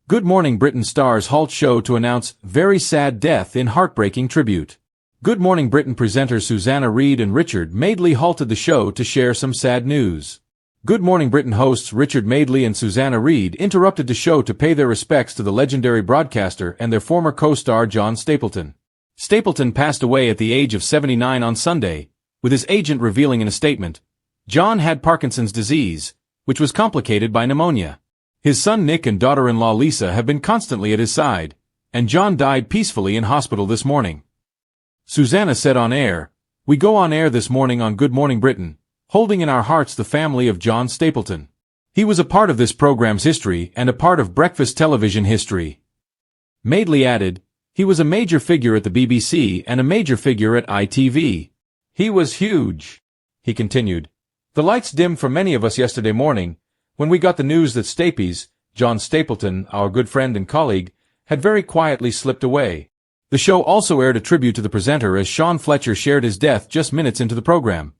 Good Morning Britain stars halt show to announce very sad death in heartbreaking tribute. Good Morning Britain presenters Susanna Reid and Richard Madeley halted the show to share some sad news. Good Morning Britain hosts Richard Madeley and Susanna Reid interrupted the show to pay their respects to the legendary broadcaster and their former co-star John Stapleton. Stapleton passed away at the age of 79 on Sunday, with his agent revealing in a statement, John had Parkinson's disease, which was complicated by pneumonia. His son Nick and daughter-in-law Lisa have been constantly at his side, and John died peacefully in hospital this morning. Susanna said on air, "We go on air this morning on Good Morning Britain, holding in our hearts the family of John Stapleton. He was a part of this program's history and a part of breakfast television history." Madeley added, "He was a major figure at the BBC and a major figure at ITV. He was huge." He continued, "The lights dimmed for many of us yesterday morning, when we got the news that Stapes, John Stapleton, our good friend and colleague, had very quietly slipped away." The show also aired a tribute to the presenter as Sean Fletcher shared his death just minutes into the program.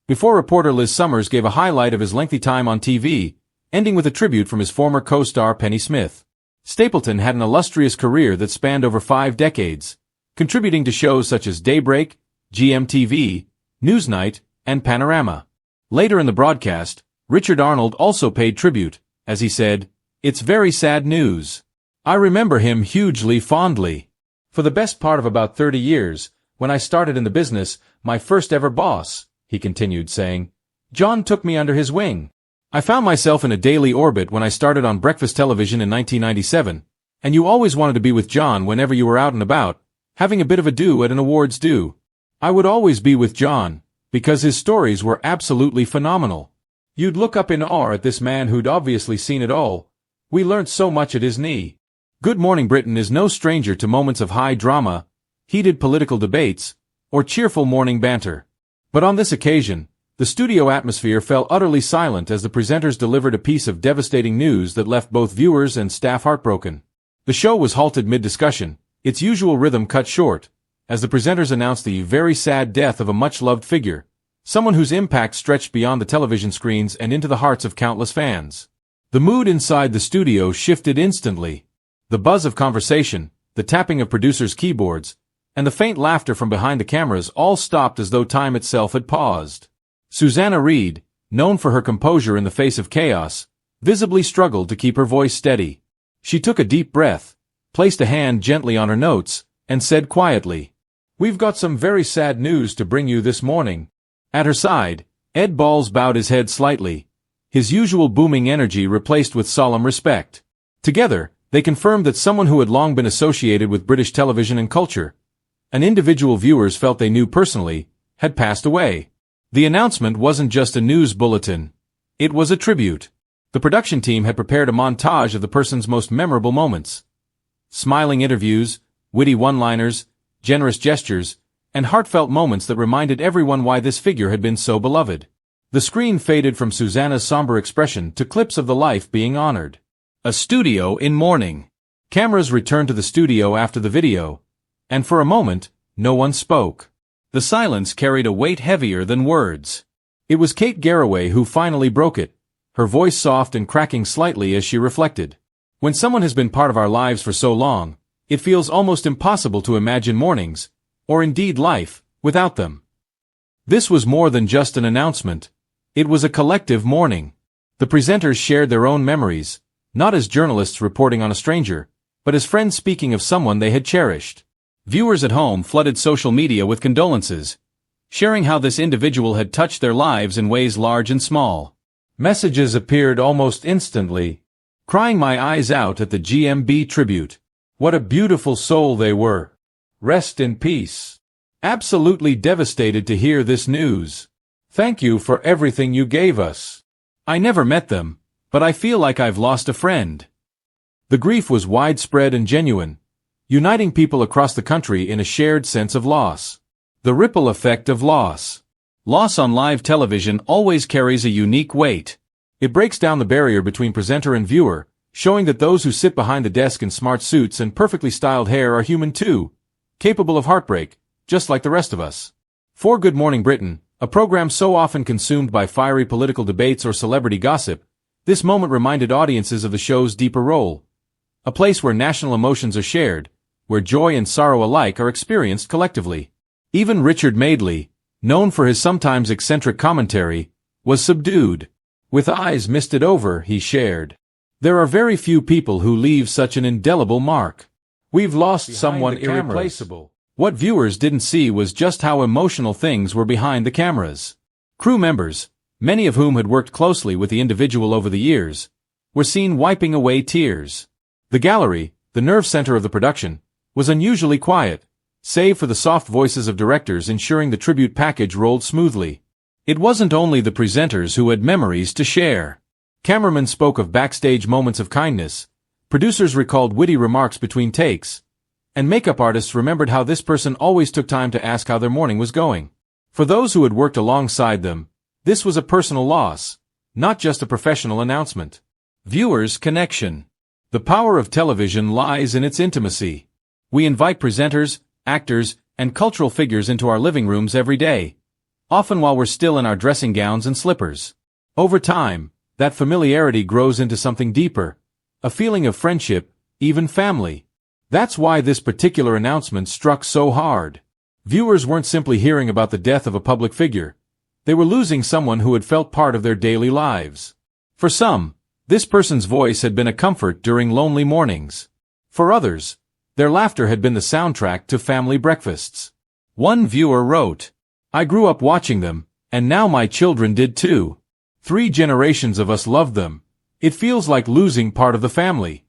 Before reporter Liz Summers gave a highlight of his lengthy time on TV, ending with a tribute from his former co-star Penny Smith. Stapleton had an illustrious career that spanned over 5 decades, contributing to shows such as Daybreak, GMTV, Newsnight, and Panorama. Later in the broadcast, Richard Arnold also paid tribute, as he said, "It's very sad news. I remember him hugely fondly. For the best part of about 30 years, when I started in the business, my first ever boss," he continued saying, "John took me under his wing. I found myself in a daily orbit when I started on breakfast television in 1997, and you always wanted to be with John whenever you were out and about, having a bit of a do at an awards do. I would always be with John, because his stories were absolutely phenomenal. You'd look up in awe at this man who'd obviously seen it all. We learnt so much at his knee." Good Morning Britain is no stranger to moments of high drama, heated political debates, or cheerful morning banter. But on this occasion, the studio atmosphere fell utterly silent as the presenters delivered a piece of devastating news that left both viewers and staff heartbroken. The show was halted mid-discussion, its usual rhythm cut short, as the presenters announced the very sad death of a much-loved figure, someone whose impact stretched beyond the television screens and into the hearts of countless fans. The mood inside the studio shifted instantly. The buzz of conversation, the tapping of producers' keyboards, and the faint laughter from behind the cameras all stopped as though time itself had paused. Susanna Reid, known for her composure in the face of chaos, visibly struggled to keep her voice steady. She took a deep breath, placed a hand gently on her notes, and said quietly, "We've got some very sad news to bring you this morning." At her side, Ed Balls bowed his head slightly, his usual booming energy replaced with solemn respect. Together, they confirmed that someone who had long been associated with British television and culture, an individual viewers felt they knew personally, had passed away. The announcement wasn't just a news bulletin. It was a tribute. The production team had prepared a montage of the person's most memorable moments. Smiling interviews, witty one-liners, generous gestures, and heartfelt moments that reminded everyone why this figure had been so beloved. The screen faded from Susanna's somber expression to clips of the life being honored. A studio in mourning. Cameras returned to the studio after the video, and for a moment, no one spoke. The silence carried a weight heavier than words. It was Kate Garraway who finally broke it, her voice soft and cracking slightly as she reflected. "When someone has been part of our lives for so long, it feels almost impossible to imagine mornings, or indeed life, without them." This was more than just an announcement. It was a collective mourning. The presenters shared their own memories, not as journalists reporting on a stranger, but as friends speaking of someone they had cherished. Viewers at home flooded social media with condolences, sharing how this individual had touched their lives in ways large and small. Messages appeared almost instantly. "Crying my eyes out at the GMB tribute. What a beautiful soul they were. Rest in peace. Absolutely devastated to hear this news. Thank you for everything you gave us. I never met them, but I feel like I've lost a friend." The grief was widespread and genuine, uniting people across the country in a shared sense of loss. The ripple effect of loss. Loss on live television always carries a unique weight. It breaks down the barrier between presenter and viewer, showing that those who sit behind the desk in smart suits and perfectly styled hair are human too, capable of heartbreak, just like the rest of us. For Good Morning Britain, a program so often consumed by fiery political debates or celebrity gossip, this moment reminded audiences of the show's deeper role. a place where national emotions are shared, where joy and sorrow alike are experienced collectively. Even Richard Madeley, known for his sometimes eccentric commentary, was subdued. With eyes misted over, he shared, "There are very few people who leave such an indelible mark. We've lost someone irreplaceable." What viewers didn't see was just how emotional things were behind the cameras. Crew members, many of whom had worked closely with the individual over the years, were seen wiping away tears. The gallery, the nerve center of the production, was unusually quiet, save for the soft voices of directors ensuring the tribute package rolled smoothly. It wasn't only the presenters who had memories to share. Cameramen spoke of backstage moments of kindness, producers recalled witty remarks between takes, and makeup artists remembered how this person always took time to ask how their morning was going. For those who had worked alongside them, this was a personal loss, not just a professional announcement. Viewers' connection. The power of television lies in its intimacy. We invite presenters, actors, and cultural figures into our living rooms every day, often while we're still in our dressing gowns and slippers. Over time, that familiarity grows into something deeper, a feeling of friendship, even family. That's why this particular announcement struck so hard. Viewers weren't simply hearing about the death of a public figure. They were losing someone who had felt part of their daily lives. For some, this person's voice had been a comfort during lonely mornings. For others, their laughter had been the soundtrack to family breakfasts. One viewer wrote, "I grew up watching them, and now my children did too. 3 generations of us loved them. It feels like losing part of the family."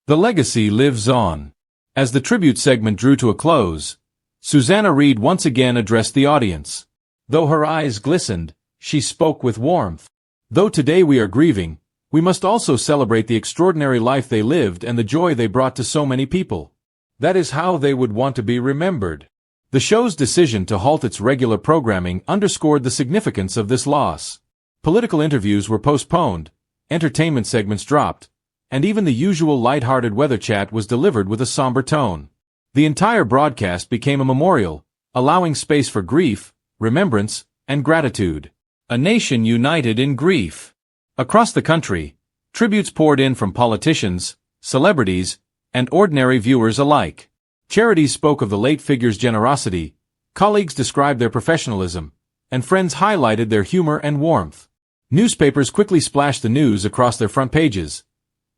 The legacy lives on. As the tribute segment drew to a close, Susanna Reid once again addressed the audience. Though her eyes glistened, she spoke with warmth. "Though today we are grieving, we must also celebrate the extraordinary life they lived and the joy they brought to so many people. That is how they would want to be remembered." The show's decision to halt its regular programming underscored the significance of this loss. Political interviews were postponed, entertainment segments dropped, and even the usual light-hearted weather chat was delivered with a somber tone. The entire broadcast became a memorial, allowing space for grief, remembrance, and gratitude. A nation united in grief. Across the country, tributes poured in from politicians, celebrities, and ordinary viewers alike. Charities spoke of the late figure's generosity, colleagues described their professionalism, and friends highlighted their humor and warmth. Newspapers quickly splashed the news across their front pages,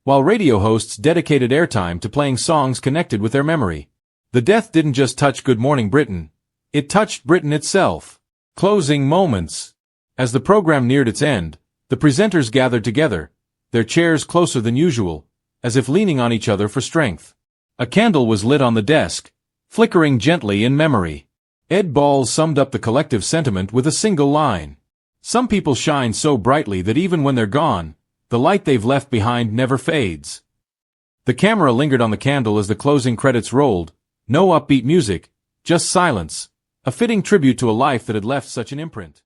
while radio hosts dedicated airtime to playing songs connected with their memory. The death didn't just touch Good Morning Britain, it touched Britain itself. Closing moments. As the program neared its end, the presenters gathered together, their chairs closer than usual, as if leaning on each other for strength. A candle was lit on the desk, flickering gently in memory. Ed Balls summed up the collective sentiment with a single line. "Some people shine so brightly that even when they're gone, the light they've left behind never fades." The camera lingered on the candle as the closing credits rolled, no upbeat music, just silence, a fitting tribute to a life that had left such an imprint.